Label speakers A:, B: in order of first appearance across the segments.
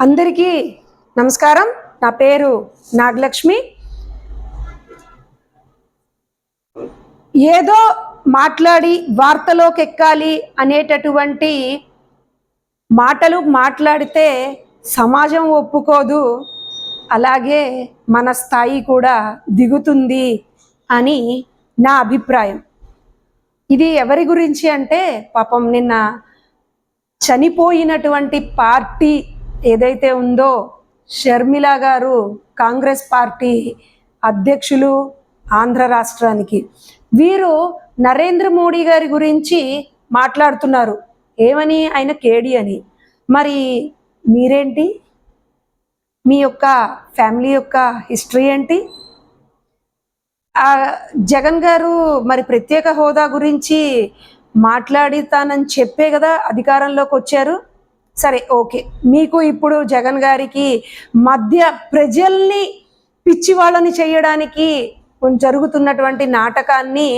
A: అందరికీ నమస్కారం. నా పేరు నాగలక్ష్మి. ఏదో మాట్లాడి వార్తలోకి ఎక్కాలి అనేటటువంటి మాటలు మాట్లాడితే సమాజం ఒప్పుకోదు, అలాగే మన స్థాయి కూడా దిగుతుంది అని నా అభిప్రాయం. ఇది ఎవరి గురించి అంటే, పాపం నిన్న చనిపోయినటువంటి పార్టీ ఏదైతే ఉందో, షర్మిల గారు కాంగ్రెస్ పార్టీ అధ్యక్షులు ఆంధ్ర రాష్ట్రానికి, వీరు నరేంద్ర మోడీ గారి గురించి మాట్లాడుతున్నారు. ఏమని? ఆయన కేడి అని. మరి మీరేంటి? మీ యొక్క ఫ్యామిలీ యొక్క హిస్టరీ ఏంటి? జగన్ గారు మరి ప్రత్యేక హోదా గురించి మాట్లాడితానని చెప్పే కదా అధికారంలోకి వచ్చారు. సరే, ఓకే, మీకు ఇప్పుడు జగన్ గారికి మధ్య ప్రజల్ని పిచ్చి వాళ్ళని చేయడానికి జరుగుతున్నటువంటి నాటకాన్ని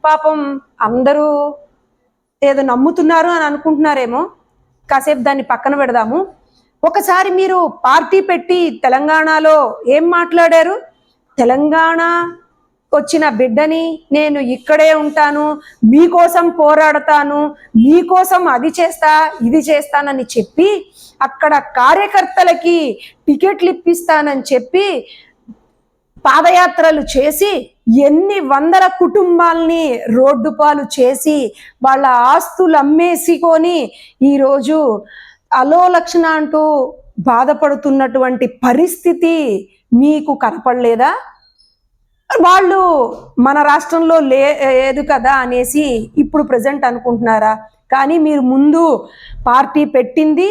A: పాపం అందరూ ఏదో నమ్ముతున్నారు అని అనుకుంటున్నారేమో. కాసేపు దాన్ని పక్కన పెడదాము. ఒకసారి మీరు పార్టీ పెట్టి తెలంగాణలో ఏం మాట్లాడారు? తెలంగాణ వచ్చిన బిడ్డని నేను ఇక్కడే ఉంటాను, మీకోసం పోరాడతాను, మీకోసం అది చేస్తా ఇది చేస్తానని చెప్పి, అక్కడ కార్యకర్తలకి టికెట్లు ఇప్పిస్తానని చెప్పి పాదయాత్రలు చేసి ఎన్ని వందల కుటుంబాల్ని రోడ్డు పాలు చేసి వాళ్ళ ఆస్తులు అమ్మేసుకొని ఈరోజు అలోలక్షణ అంటూ బాధపడుతున్నటువంటి పరిస్థితి మీకు కనపడలేదా? వాళ్ళు మన రాష్ట్రంలో లేదు కదా అనేసి ఇప్పుడు ప్రజెంట్ అనుకుంటున్నారా? కానీ మీరు ముందు పార్టీ పెట్టింది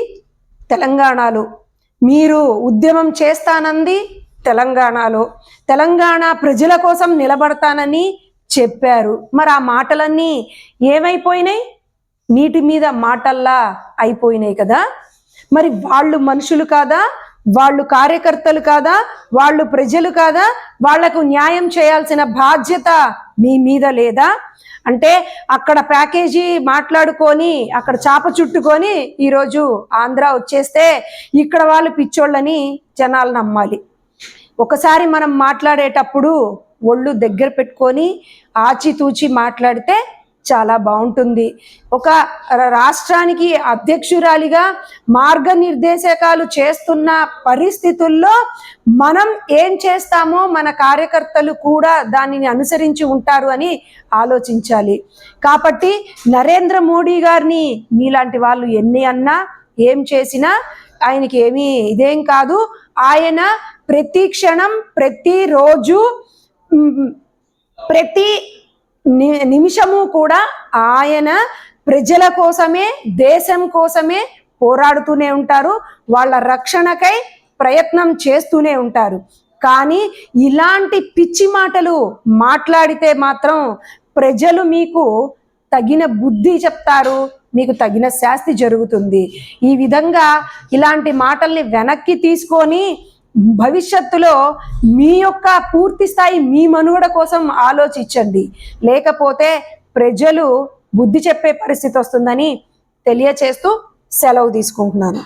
A: తెలంగాణలో, మీరు ఉద్యమం చేస్తానంది తెలంగాణలో, తెలంగాణ ప్రజల కోసం నిలబడతానని చెప్పారు. మరి ఆ మాటలన్నీ ఏమైపోయినాయి? నీటి మీద మాటల్లా అయిపోయినాయి కదా. మరి వాళ్ళు మనుషులు కాదా? వాళ్ళు కార్యకర్తలు కాదా? వాళ్ళు ప్రజలు కాదా? వాళ్లకు న్యాయం చేయాల్సిన బాధ్యత మీ మీద లేదా? అంటే అక్కడ ప్యాకేజీ మాట్లాడుకొని అక్కడ చాప చుట్టుకొని ఈరోజు ఆంధ్ర వచ్చేస్తే ఇక్కడ వాళ్ళు పిచ్చోళ్ళని జనాలు నమ్మాలి. ఒకసారి మనం మాట్లాడేటప్పుడు ఒళ్ళు దగ్గర పెట్టుకొని ఆచితూచి మాట్లాడితే చాలా బాగుంటుంది. ఒక రాష్ట్రానికి అధ్యక్షురాలిగా మార్గనిర్దేశకాలు చేస్తున్న పరిస్థితుల్లో మనం ఏం చేస్తామో మన కార్యకర్తలు కూడా దానిని అనుసరించి ఉంటారు అని ఆలోచించాలి. కాబట్టి నరేంద్ర మోడీ గారిని మీలాంటి వాళ్ళు ఎన్ని అన్నా ఏం చేసినా ఆయనకి ఏమీ ఇదేం కాదు. ఆయన ప్రతి క్షణం, ప్రతిరోజు, ప్రతి నిమిషము కూడా ఆయన ప్రజల కోసమే, దేశం కోసమే పోరాడుతూనే ఉంటారు. వాళ్ళ రక్షణకై ప్రయత్నం చేస్తూనే ఉంటారు. కానీ ఇలాంటి పిచ్చి మాటలు మాట్లాడితే మాత్రం ప్రజలు మీకు తగిన బుద్ధి చెప్తారు, మీకు తగిన శాస్తి జరుగుతుంది. ఈ విధంగా ఇలాంటి మాటల్ని వెనక్కి తీసుకొని భవిష్యత్తులో మీ యొక్క పూర్తి స్థాయి మీ మనుగడ కోసం ఆలోచించండి. లేకపోతే ప్రజలు బుద్ధి చెప్పే పరిస్థితి వస్తుందని తెలియచేస్తూ సెలవు తీసుకుంటున్నాను.